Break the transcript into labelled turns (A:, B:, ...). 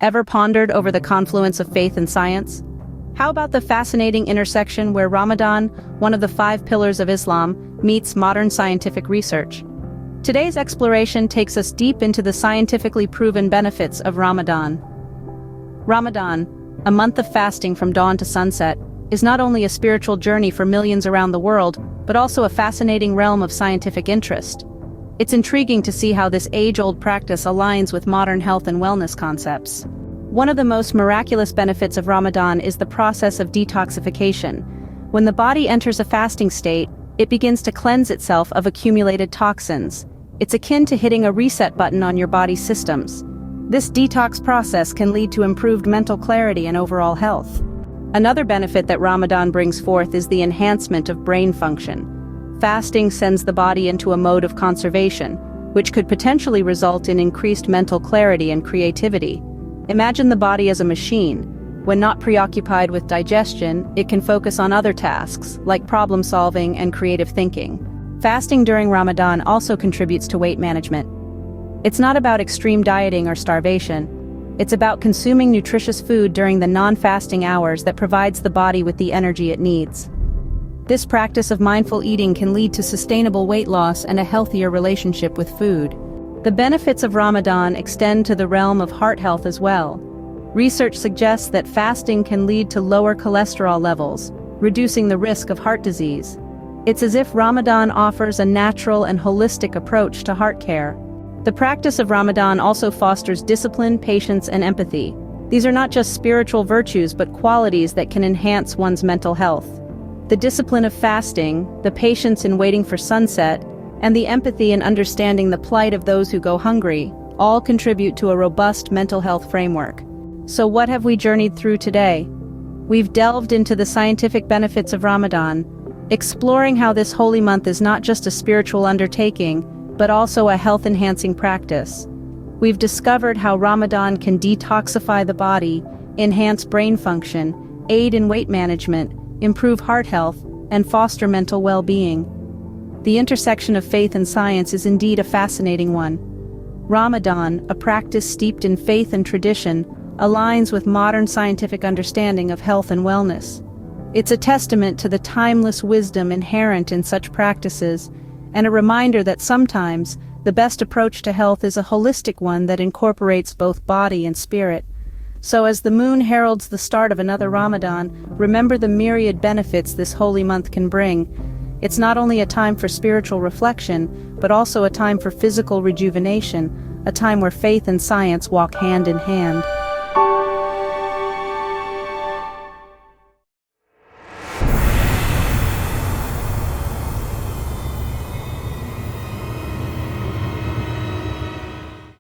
A: Ever pondered over the confluence of faith and science? How about the fascinating intersection where Ramadan, one of the 5 pillars of Islam, meets modern scientific research? Today's exploration takes us deep into the scientifically proven benefits of Ramadan. Ramadan, a month of fasting from dawn to sunset, is not only a spiritual journey for millions around the world, but also a fascinating realm of scientific interest. It's intriguing to see how this age-old practice aligns with modern health and wellness concepts. One of the most miraculous benefits of Ramadan is the process of detoxification. When the body enters a fasting state, it begins to cleanse itself of accumulated toxins. It's akin to hitting a reset button on your body's systems. This detox process can lead to improved mental clarity and overall health. Another benefit that Ramadan brings forth is the enhancement of brain function. Fasting sends the body into a mode of conservation, which could potentially result in increased mental clarity and creativity. Imagine the body as a machine. When not preoccupied with digestion, it can focus on other tasks, like problem solving and creative thinking. Fasting during Ramadan also contributes to weight management. It's not about extreme dieting or starvation. It's about consuming nutritious food during the non-fasting hours that provides the body with the energy it needs. This practice of mindful eating can lead to sustainable weight loss and a healthier relationship with food. The benefits of Ramadan extend to the realm of heart health as well. Research suggests that fasting can lead to lower cholesterol levels, reducing the risk of heart disease. It's as if Ramadan offers a natural and holistic approach to heart care. The practice of Ramadan also fosters discipline, patience, and empathy. These are not just spiritual virtues but qualities that can enhance one's mental health. The discipline of fasting, the patience in waiting for sunset, and the empathy in understanding the plight of those who go hungry, all contribute to a robust mental health framework. So what have we journeyed through today? We've delved into the scientific benefits of Ramadan, exploring how this holy month is not just a spiritual undertaking, but also a health-enhancing practice. We've discovered how Ramadan can detoxify the body, enhance brain function, aid in weight management, improve heart health, and foster mental well-being. The intersection of faith and science is indeed a fascinating one. Ramadan, a practice steeped in faith and tradition, aligns with modern scientific understanding of health and wellness. It's a testament to the timeless wisdom inherent in such practices, and a reminder that sometimes the best approach to health is a holistic one that incorporates both body and spirit. So as the moon heralds the start of another Ramadan, remember the myriad benefits this holy month can bring. It's not only a time for spiritual reflection, but also a time for physical rejuvenation, a time where faith and science walk hand in hand.